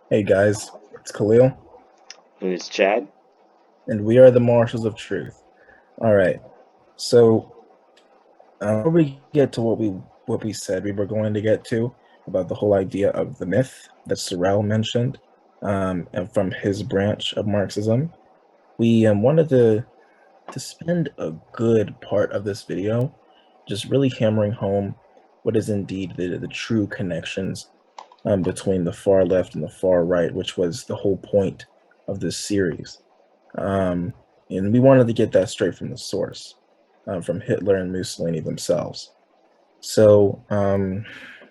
Hey guys, it's Khalil, And it's Chad. and we are the Marshals of Truth. All right, so before we get to what we said we were going to get to about the whole idea of the myth that Sorel mentioned, and from his branch of Marxism, we wanted to spend a good part of this video just really hammering home what is indeed the true connections between the far left and the far right, which was the whole point of this series. Um, and we wanted to get that straight from the source, from Hitler and Mussolini themselves. So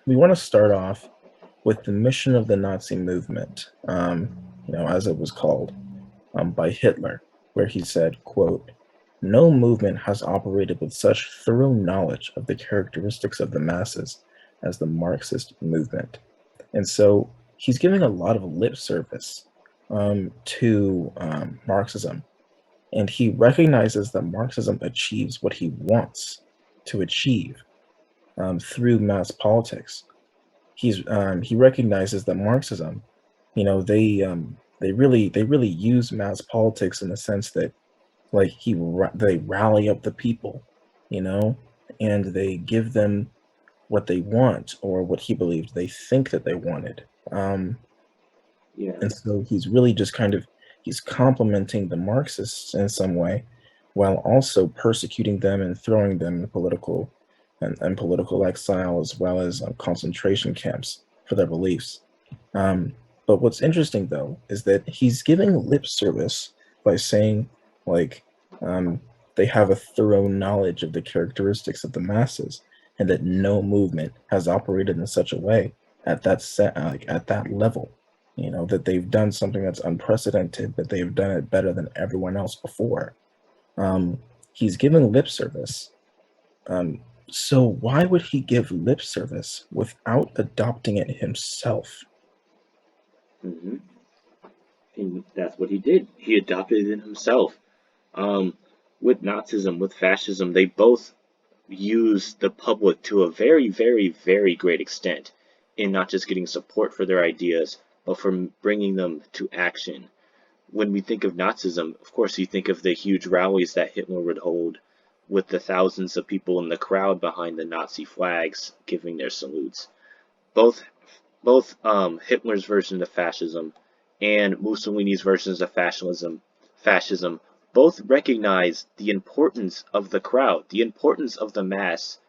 we want to start off with the mission of the Nazi movement, as it was called, by Hitler, where he said, quote, "No movement has operated with such thorough knowledge of the characteristics of the masses as the Marxist movement." And so he's giving a lot of lip service to Marxism, and he recognizes that Marxism achieves what he wants to achieve through mass politics. He recognizes that Marxism, they really use mass politics in the sense that like they rally up the people, you know, and they give them what they want or what he believed they think that they wanted. Yeah, And so he's really just kind of he's complimenting the Marxists in some way, while also persecuting them and throwing them in political exile as well as concentration camps for their beliefs. Um, but what's interesting though is that he's giving lip service by saying like um, they have a thorough knowledge of the characteristics of the masses, and that no movement has operated in such a way at that level, that they've done something that's unprecedented, that they've done it better than everyone else before. Um, he's giving lip service. Um, so why would he give lip service without adopting it himself? hmm and that's what he did. He adopted it himself. Um, with Nazism, with fascism, they both use the public to a very, very, very great extent in not just getting support for their ideas, but for bringing them to action. When we think of Nazism, of course, you think of the huge rallies that Hitler would hold with the thousands of people in the crowd behind the Nazi flags giving their salutes. Both both Hitler's version of fascism and Mussolini's versions of fascism both recognize the importance of the crowd, the importance of the mass,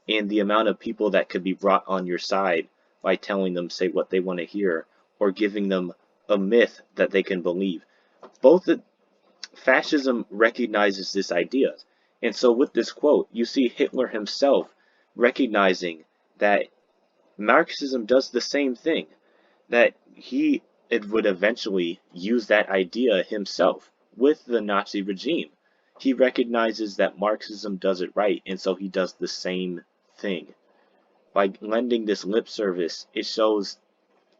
and the amount of people that could be brought on your side by telling them say what they want to hear or giving them a myth that they can believe. Both fascism recognizes this idea. And so with this quote, you see Hitler himself recognizing that Marxism does the same thing, that he it would eventually use that idea himself with the Nazi regime. He recognizes that Marxism does it right, and so he does the same thing. By lending this lip service, it shows,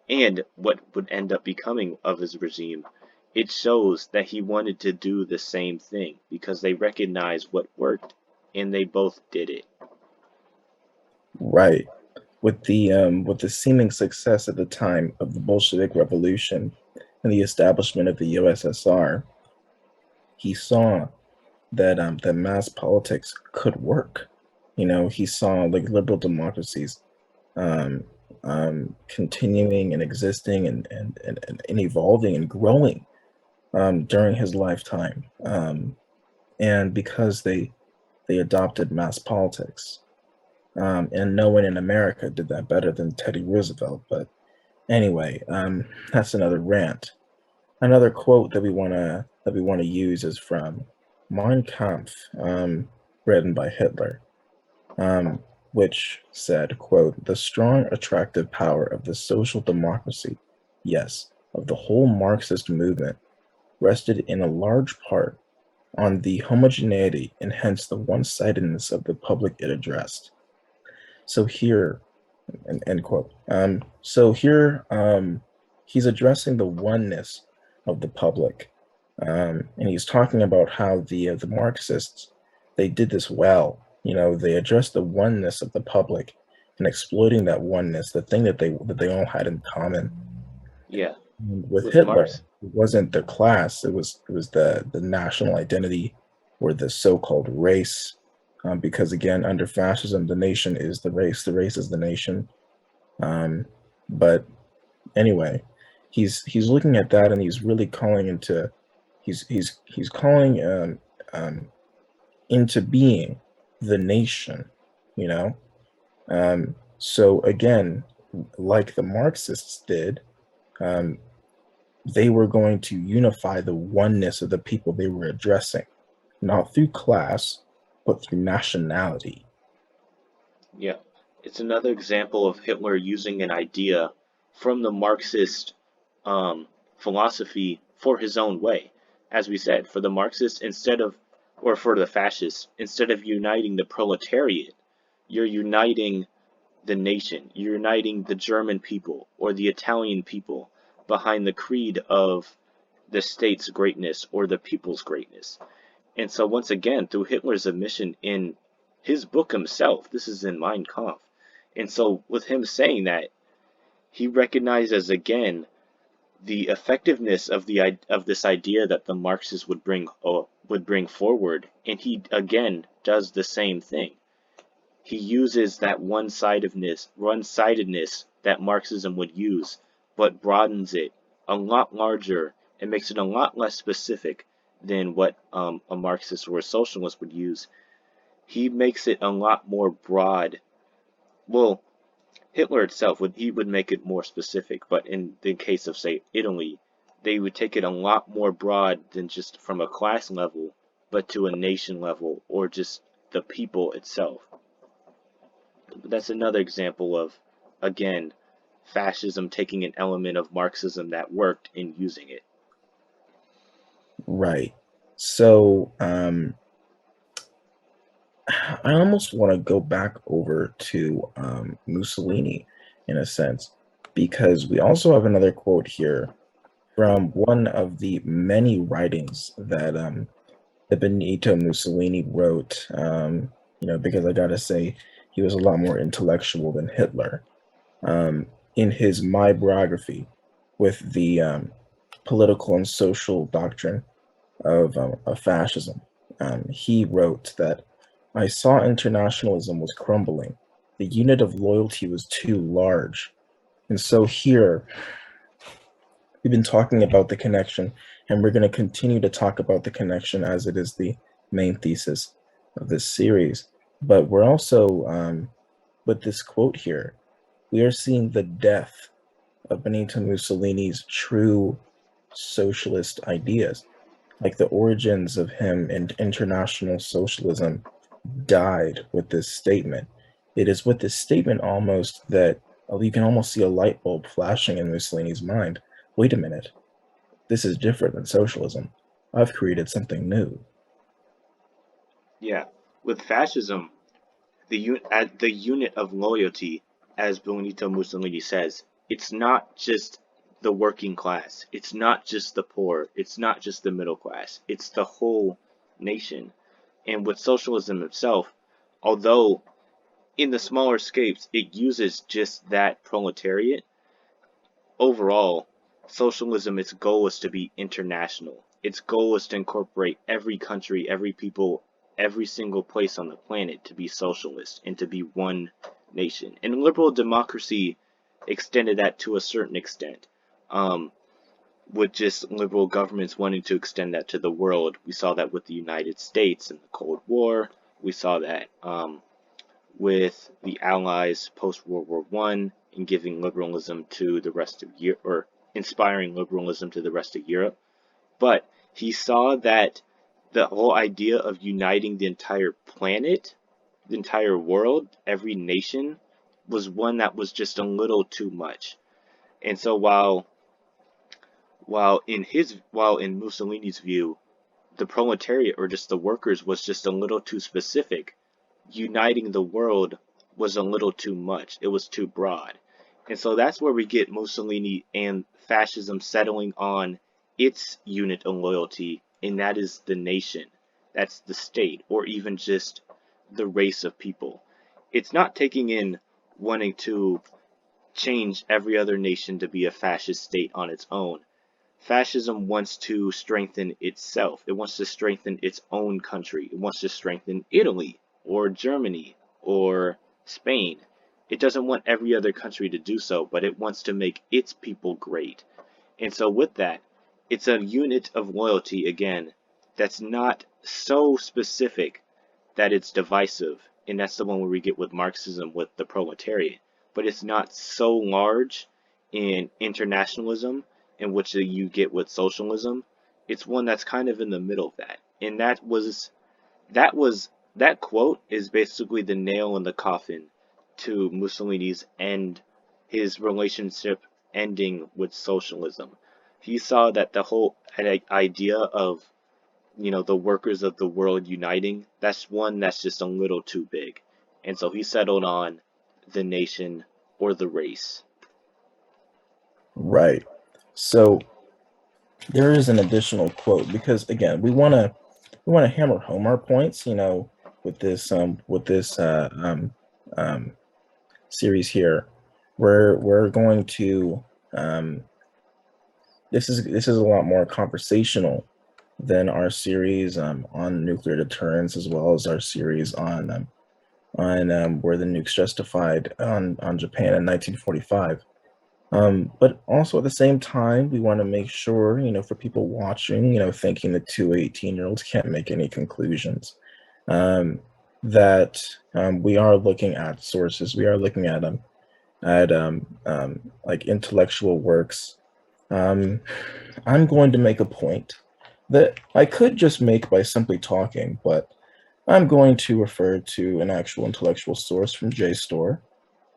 and what would end up becoming of his regime, it shows that he wanted to do the same thing because they recognized what worked and they both did it. Right. With the seeming success at the time of the Bolshevik Revolution and the establishment of the USSR, he saw that mass politics could work. He saw like liberal democracies um, continuing and existing and evolving and growing during his lifetime. And because they adopted mass politics. And no one in America did that better than Teddy Roosevelt. But anyway, that's another rant. Another quote that we wanna use is from Mein Kampf, written by Hitler, um, which said, quote, "The strong attractive power of the social democracy, yes, of the whole Marxist movement, rested in a large part on the homogeneity and hence the one-sidedness of the public it addressed." So here, end quote. So here, he's addressing the oneness of the public, and he's talking about how the Marxists they did this well. They addressed the oneness of the public and exploiting that oneness, the thing that they all had in common. Yeah. And with with Hitler, Marx. it wasn't the class; it was the national identity or the so-called race. Because again, under fascism, the nation is the race is the nation. Um, but anyway, he's looking at that and he's really calling into he's calling into being the nation, you know. So again, like the Marxists did, um, they were going to unify the oneness of the people they were addressing, not through class, but through nationality. Yeah, it's another example of Hitler using an idea from the Marxist um, philosophy for his own way. As we said, for the Marxists, or for the fascists, instead of uniting the proletariat, you're uniting the nation. You're uniting the German people or the Italian people behind the creed of the state's greatness or the people's greatness. And so once again, through Hitler's admission in his book himself, this is in Mein Kampf. And so with him saying that, he recognizes again the effectiveness of this idea that the Marxists would bring forward, and he again does the same thing. He uses that one-sidedness that Marxism would use, but broadens it a lot larger and makes it a lot less specific than what a Marxist or a socialist would use. He makes it a lot more broad. Well, Hitler itself would make it more specific, but in the case of say Italy, they would take it a lot more broad than just from a class level, but to a nation level or just the people itself. That's another example of, again, fascism taking an element of Marxism that worked and using it. Right. So I almost want to go back over to Mussolini in a sense, because we also have another quote here from one of the many writings that Benito Mussolini wrote. Because I gotta say, he was a lot more intellectual than Hitler. In his My Biography, with the political and social doctrine of fascism, he wrote that I saw internationalism was crumbling. The unit of loyalty was too large. And so here, we've been talking about the connection, and we're going to continue to talk about the connection as it is the main thesis of this series. But we're also, with this quote here, we are seeing the death of Benito Mussolini's true socialist ideas. Like the origins of him and international socialism died with this statement. It is with this statement almost that you can almost see a light bulb flashing in Mussolini's mind. Wait a minute, this is different than socialism. I've created something new. Yeah, with fascism, the unit of loyalty, as Benito Mussolini says, it's not just the working class, it's not just the poor, it's not just the middle class, it's the whole nation. And with socialism itself, although in the smaller scapes it uses just that proletariat, overall, socialism, its goal is to be international. Its goal is to incorporate every country, every people, every single place on the planet to be socialist and to be one nation. And liberal democracy extended that to a certain extent. Um, with just liberal governments wanting to extend that to the world. We saw that with the United States in the Cold War. We saw that with the Allies post World War One and giving liberalism to the rest of Europe, or inspiring liberalism to the rest of Europe. But he saw that the whole idea of uniting the entire planet, the entire world, every nation, was one that was just a little too much. And so while in Mussolini's view, the proletariat or just the workers was just a little too specific, uniting the world was a little too much. It was too broad. And so that's where we get Mussolini and fascism settling on its unit of loyalty, and that is the nation. That's the state, or even just the race of people. It's not taking in wanting to change every other nation to be a fascist state on its own. Fascism wants to strengthen itself. It wants to strengthen its own country. It wants to strengthen Italy or Germany or Spain. It doesn't want every other country to do so, but it wants to make its people great. And so with that, it's a unit of loyalty again that's not so specific that it's divisive. And that's the one where we get with Marxism with the proletariat. But it's not so large in internationalism in which you get with socialism. It's one that's kind of in the middle of that. And that quote is basically the nail in the coffin to Mussolini's end, his relationship ending with socialism. He saw that the whole idea of, the workers of the world uniting, that's one that's just a little too big. And so he settled on the nation or the race. Right. So there is an additional quote because again, we want to hammer home our points, with this series here. We're going to this is a lot more conversational than our series on nuclear deterrence, as well as our series on were the nukes justified on Japan in 1945. But also at the same time, we want to make sure, for people watching, thinking that two 18-year-olds can't make any conclusions, that we are looking at sources, we are looking at them, like intellectual works. I'm going to make a point that I could just make by simply talking, but I'm going to refer to an actual intellectual source from JSTOR.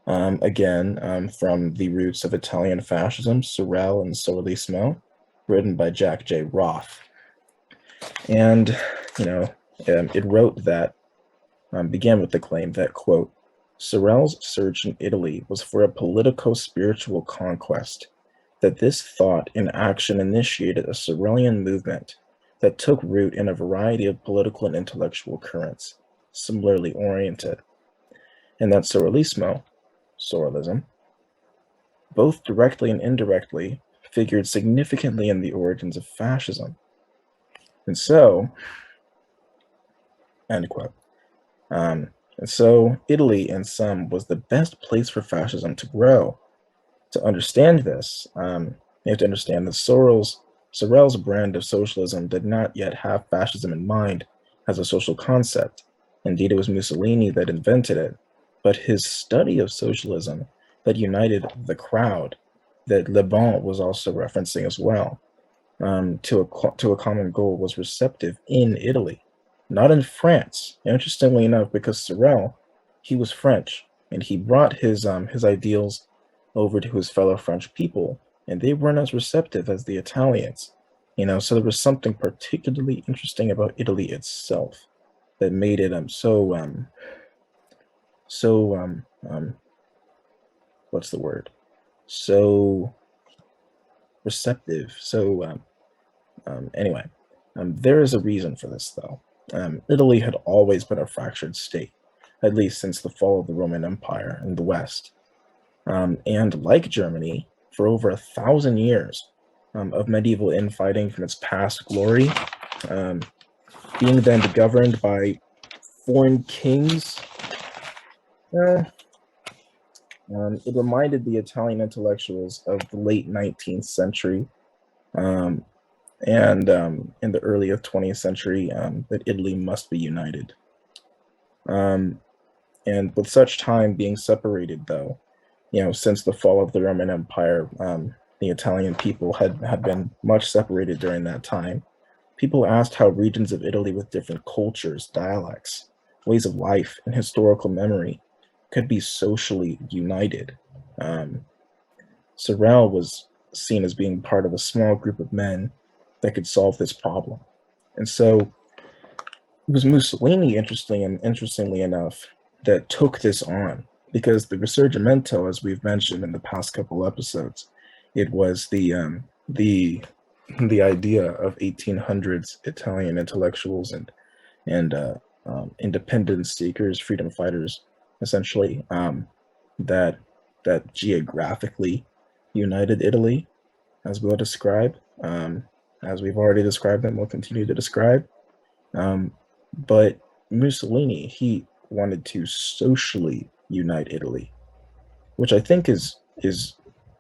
Again, from The Roots of Italian Fascism, Sorel and Sorelismo, written by Jack J. Roth. And, it wrote that, began with the claim that, quote, Sorel's search in Italy was for a politico-spiritual conquest, that this thought in action initiated a Sorelian movement that took root in a variety of political and intellectual currents, similarly oriented, and that Sorelism, both directly and indirectly, figured significantly in the origins of fascism. And so, end quote. And so Italy, in sum, was the best place for fascism to grow. To understand this, you have to understand that Sorel's brand of socialism did not yet have fascism in mind as a social concept. Indeed, it was Mussolini that invented it, but his study of socialism that united the crowd, that Le Bon was also referencing as well, to a common goal, was receptive in Italy, not in France. Interestingly enough, because Sorel, he was French, and he brought his ideals over to his fellow French people, and they weren't as receptive as the Italians. So there was something particularly interesting about Italy itself that made it what's the word? So receptive. Anyway, there is a reason for this, though. Italy had always been a fractured state, at least since the fall of the Roman Empire in the West. And like Germany, for over 1,000 years of medieval infighting from its past glory, being then governed by foreign kings, it reminded the Italian intellectuals of the late 19th century and in the early 20th century that Italy must be united. And with such time being separated, though, since the fall of the Roman Empire, the Italian people had been much separated during that time. People asked how regions of Italy with different cultures, dialects, ways of life, and historical memory could be socially united. Sorel was seen as being part of a small group of men that could solve this problem. And so it was Mussolini, interestingly enough, that took this on, because the Risorgimento, as we've mentioned in the past couple episodes, it was the idea of 1800s Italian intellectuals and independence seekers, freedom fighters, essentially, that that geographically united Italy, as we'll describe, as we've already described and we'll continue to describe. But Mussolini, he wanted to socially unite Italy, which I think is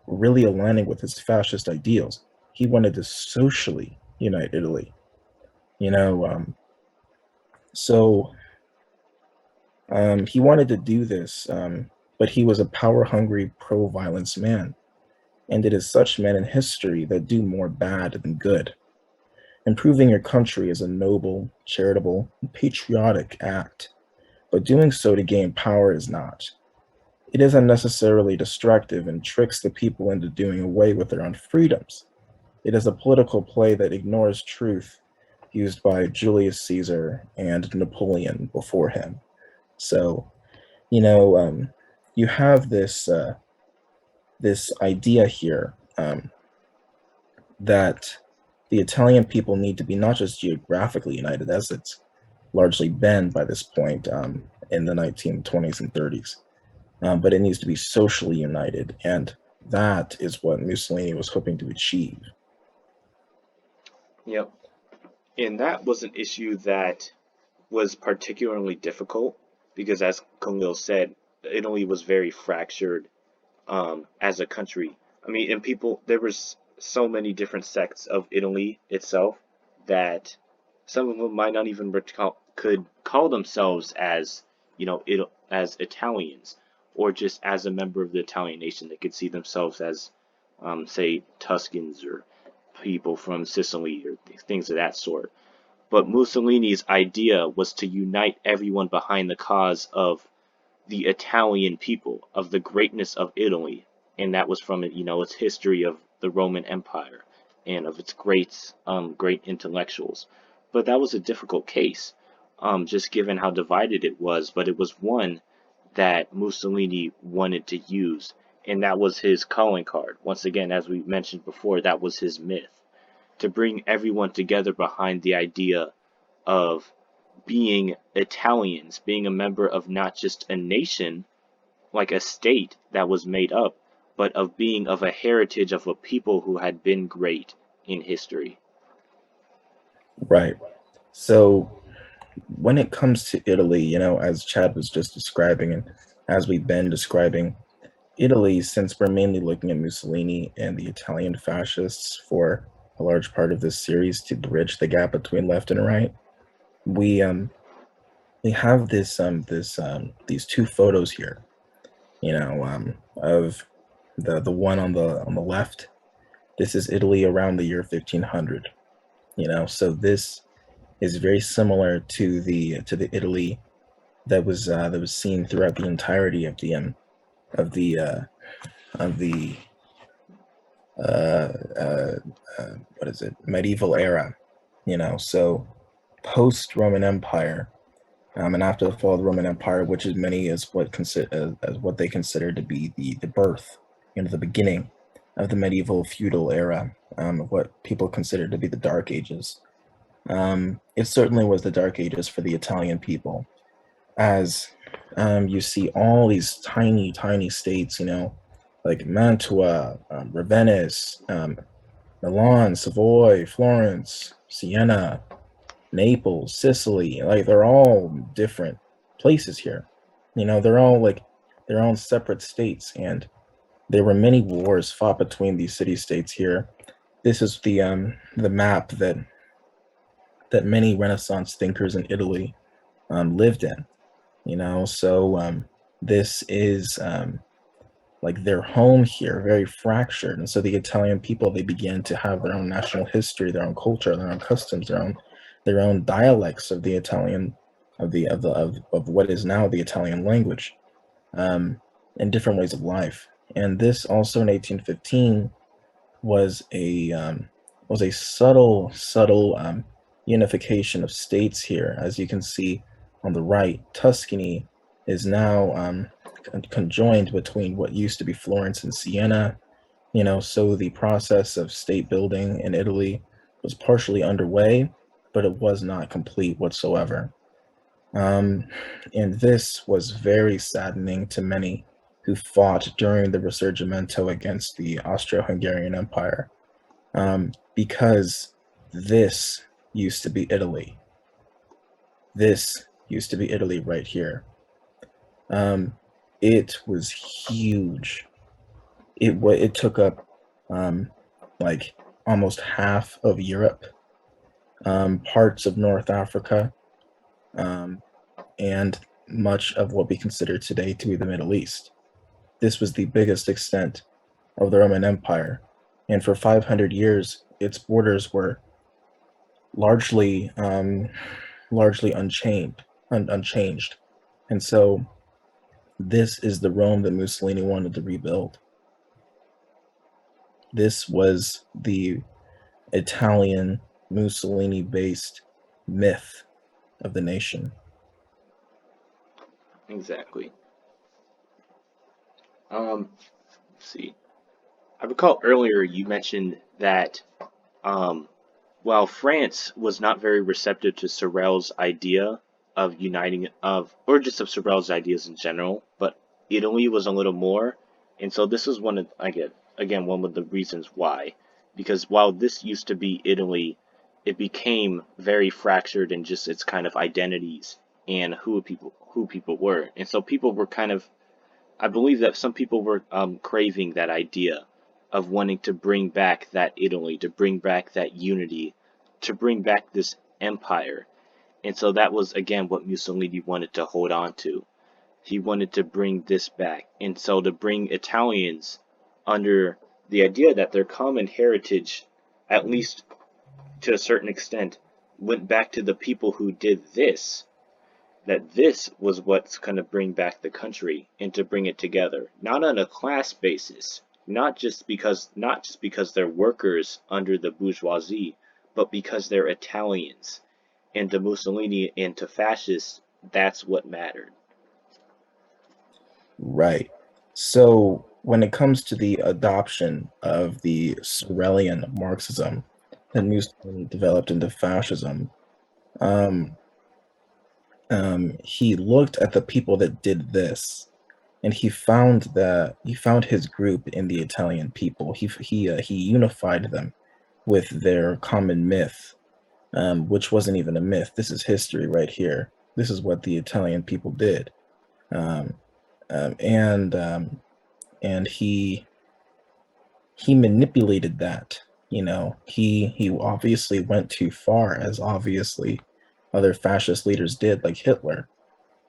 really aligning with his fascist ideals. He wanted to socially unite Italy, you know. So he wanted to do this, but he was a power-hungry, pro-violence man, and it is such men in history that do more bad than good. Improving your country is a noble, charitable, and patriotic act, but doing so to gain power is not. It is unnecessarily destructive and tricks the people into doing away with their own freedoms. It is a political play that ignores truth used by Julius Caesar and Napoleon before him. So, you know, you have this idea here, that the Italian people need to be not just geographically united, as it's largely been by this point, in the 1920s and 30s, but it needs to be socially united, and that is what Mussolini was hoping to achieve. Yep. And that was an issue that was particularly difficult because, as Khalil said, Italy was very fractured as a country. I mean, and people, there was so many different sects of Italy itself that some of them might not even could call themselves as, as Italians, or just as a member of the Italian nation. They could see themselves as, say, Tuscans or people from Sicily or things of that sort. But Mussolini's idea was to unite everyone behind the cause of the Italian people, of the greatness of Italy, and that was from its history of the Roman Empire and of its great intellectuals. But that was a difficult case, just given how divided it was. But it was one that Mussolini wanted to use, and that was his calling card. Once again, as we mentioned before, that was his myth, to bring everyone together behind the idea of being Italians, being a member of not just a nation, like a state that was made up, but of being of a heritage of a people who had been great in history. Right. So when it comes to Italy, as Chad was just describing, and as we've been describing, Italy, since we're mainly looking at Mussolini and the Italian fascists for a large part of this series to bridge the gap between left and right, we we have these two photos here, of the one on the left. This is Italy around the year 1500. So this is very similar to the Italy that was seen throughout the entirety of the uh, of the uh, uh, what is it, medieval era. So post Roman Empire, and after the fall of the Roman Empire, which is many as what they consider to be the birth, the beginning of the medieval feudal era, of what people consider to be the Dark Ages. It certainly was the Dark Ages for the Italian people, as you see all these tiny, tiny states, like Mantua, Ravenna, Milan, Savoy, Florence, Siena, Naples, Sicily. Like, they're all different places here. They're all like their own separate states, and there were many wars fought between these city states here. This is the map that many Renaissance thinkers in Italy lived in. So this is like their home here, very fractured. And so the Italian people, they began to have their own national history, their own culture, their own customs, their own dialects of the Italian, of what is now the Italian language, and different ways of life. And this also in 1815 was a subtle unification of states here. As you can see on the right, Tuscany is now conjoined between what used to be Florence and Siena. So the process of state building in Italy was partially underway, but it was not complete whatsoever. And this was very saddening to many, who fought during the Risorgimento against the Austro-Hungarian Empire, because this used to be Italy. This used to be Italy right here. It was huge. It took up like almost half of Europe, parts of North Africa, and much of what we consider today to be the Middle East. This was the biggest extent of the Roman Empire, and for 500 years, its borders were largely largely unchanged. And so this is the Rome that Mussolini wanted to rebuild. This was the Italian Mussolini-based myth of the nation. Exactly. Let's see. I recall earlier you mentioned that while France was not very receptive to Sorel's idea of uniting or just of Sorel's ideas in general, but Italy was a little more, and so this is one of again one of the reasons why, because while this used to be Italy, it became very fractured in just its kind of identities and who people were, and so people were kind of I believe that some people were craving that idea of wanting to bring back that Italy, to bring back that unity, to bring back this empire. And so that was, again, what Mussolini wanted to hold on to. He wanted to bring this back. And so to bring Italians under the idea that their common heritage, at least to a certain extent, went back to the people who did this, that this was what's going to bring back the country and to bring it together, not on a class basis, not just because they're workers under the bourgeoisie, but because they're Italians. And to Mussolini and to fascists, that's what mattered. Right. So when it comes to the adoption of the Sorelian Marxism that Mussolini developed into fascism, um, he looked at the people that did this, and he found his group in the Italian people. He unified them with their common myth, which wasn't even a myth. This is history right here. This is what the Italian people did, um, um, and um, and he manipulated that. He obviously went too far, as obviously other fascist leaders did, like Hitler.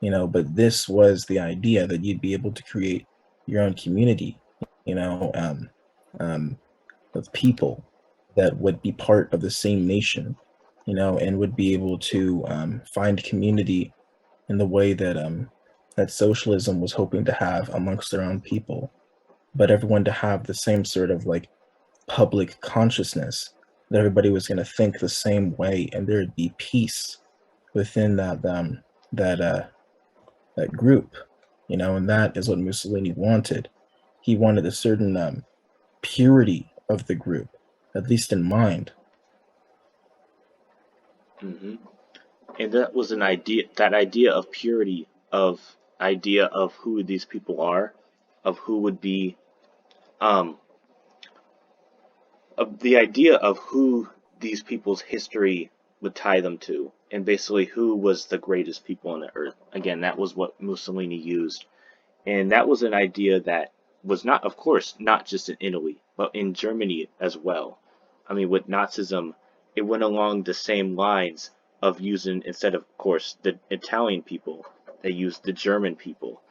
But this was the idea that you'd be able to create your own community, you know, um, um, of people that would be part of the same nation, and would be able to find community in the way that socialism was hoping to have amongst their own people, but everyone to have the same sort of like public consciousness, that everybody was going to think the same way, and there would be peace within that that group, and that is what Mussolini wanted. He wanted a certain purity of the group, at least in mind. hmm And that was that idea of purity, of idea of who these people are, of who would be, um, of the idea of who these people's history would tie them to, and basically who was the greatest people on the earth. Again, that was what Mussolini used, and that was an idea that was not, of course, not just in Italy, but in Germany as well. I mean, with Nazism, it went along the same lines of using, instead of course, the Italian people, they used the German people.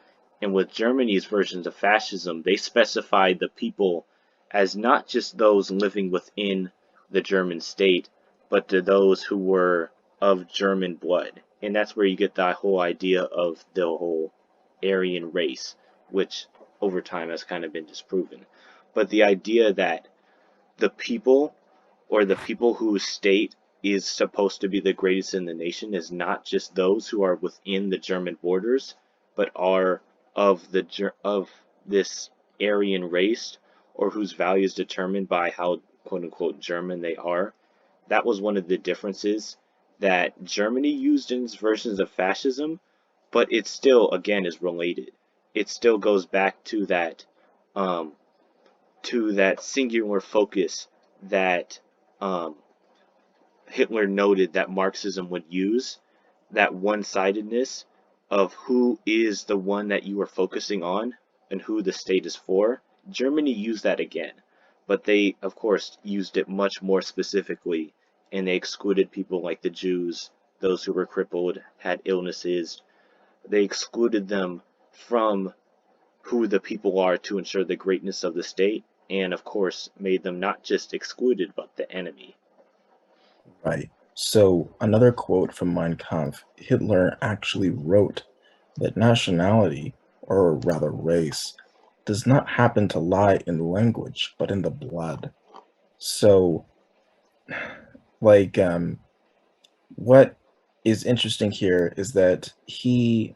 And with Germany's versions of fascism, they specified the people as not just those living within the German state, but to those who were of German blood. And that's where you get that whole idea of the whole Aryan race, which over time has kind of been disproven. But the idea that the people, or the people whose state is supposed to be the greatest in the nation, is not just those who are within the German borders, but are of this Aryan race, or whose value is determined by how quote unquote German they are. That was one of the differences that Germany used in its versions of fascism, but it still again is related. it still goes back um, to that singular focus that um, Hitler noted that Marxism would use, that one-sidedness of who is the one that you are focusing on and who the state is for. Germany used that again, but they, of course, used it much more specifically, and they excluded people like the Jews, those who were crippled, had illnesses. They excluded them from who the people are to ensure the greatness of the state, and of course, made them not just excluded, but the enemy. Right. So another quote from Mein Kampf, Hitler actually wrote that nationality, or rather race, does not happen to lie in language, but in the blood. So, like, what is interesting here is that he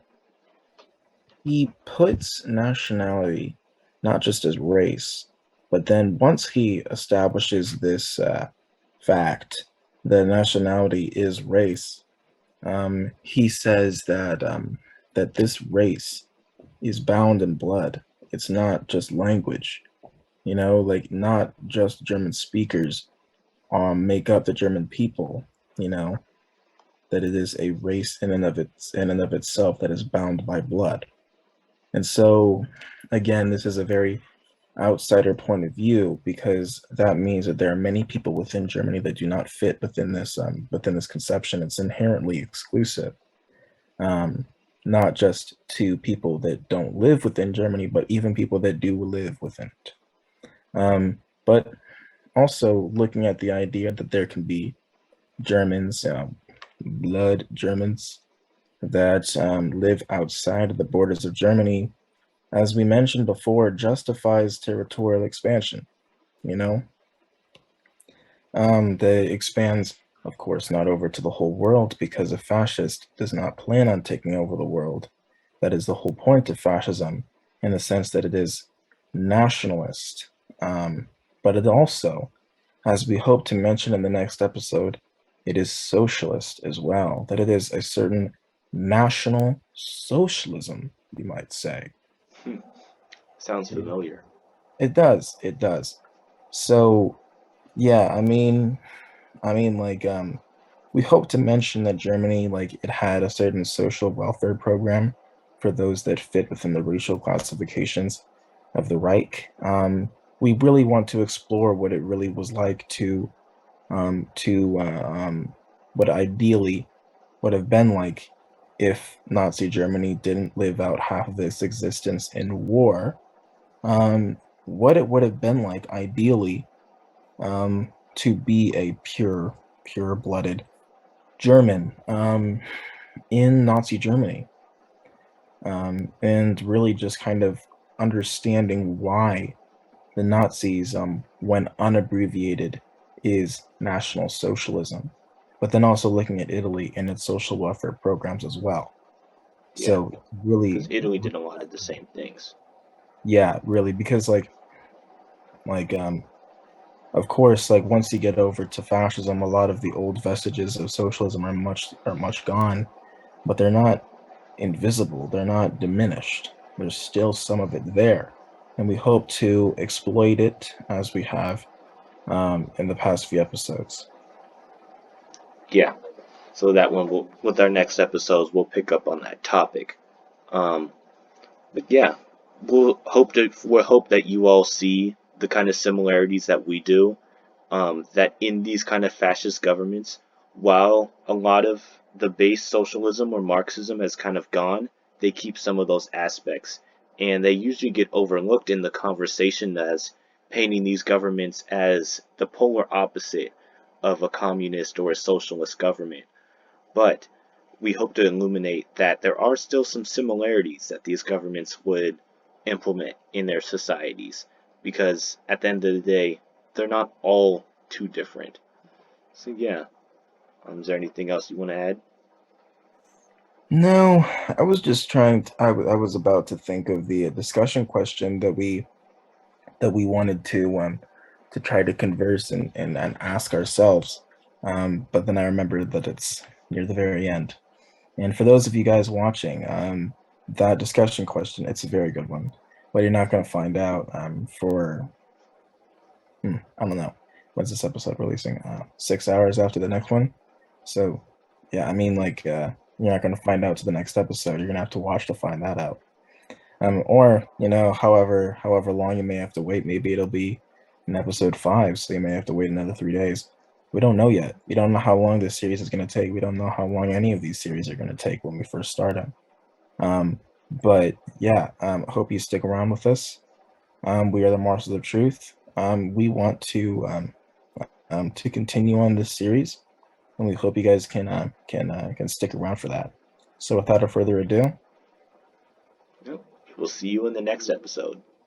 puts nationality not just as race, but then once he establishes this fact that nationality is race, he says that this race is bound in blood. It's not just language, like not just German speakers make up the German people, you know, that it is a race in and of itself that is bound by blood. And so, again, this is a very outsider point of view because that means that there are many people within Germany that do not fit within this conception. It's inherently exclusive, um, not just to people that don't live within Germany, but even people that do live within it. But also looking at the idea that there can be Germans, blood Germans that live outside of the borders of Germany, as we mentioned before, justifies territorial expansion. You know, that expands, of course, not over to the whole world because a fascist does not plan on taking over the world. That is the whole point of fascism, in the sense that it is nationalist, but it also, as we hope to mention in the next episode, it is socialist as well. That it is a certain national socialism, you might say. Hmm. Sounds familiar. It does. It does. So, yeah, like we hope to mention that Germany, like it had a certain social welfare program for those that fit within the racial classifications of the Reich. We really want to explore what it really was like to what ideally would have been like if Nazi Germany didn't live out half of its existence in war. What it would have been like ideally to be a pure-blooded German in Nazi Germany, and really just kind of understanding why the Nazis, when unabbreviated, is National Socialism, but then also looking at Italy and its social welfare programs as well. Yeah, So really, because Italy did a lot of the same things. yeah, really, because like of course, like once you get over to fascism, a lot of the old vestiges of socialism are much gone, but they're not invisible. They're not diminished. There's still some of it there, and we hope to exploit it as we have in the past few episodes. Yeah, so that one will, with our next episodes, we'll pick up on that topic. Um, but yeah, we'll hope that you all see the kind of similarities that we do. That in these kind of fascist governments, while a lot of the base socialism or Marxism has kind of gone, they keep some of those aspects, and they usually get overlooked in the conversation as painting these governments as the polar opposite of a communist or a socialist government. But we hope to illuminate that there are still some similarities that these governments would implement in their societies, because at the end of the day, they're not all too different. So yeah, is there anything else you want to add? No, I was just trying. I was about to think of the discussion question that we wanted to try to converse and ask ourselves. But then I remembered that it's near the very end. And for those of you guys watching, that discussion question, it's a very good one, but you're not going to find out I don't know, when's this episode releasing? 6 hours after the next one. So yeah, I mean, like, you're not going to find out to the next episode. You're going to have to watch to find that out. Or, however long you may have to wait, maybe it'll be in episode 5, so you may have to wait another 3 days. We don't know yet. We don't know how long this series is going to take. We don't know how long any of these series are going to take when we first start them. But yeah, I hope you stick around with us. We are the Marshals of Truth. We want to continue on this series, and we hope you guys can stick around for that. So, without further ado, We'll see you in the next episode.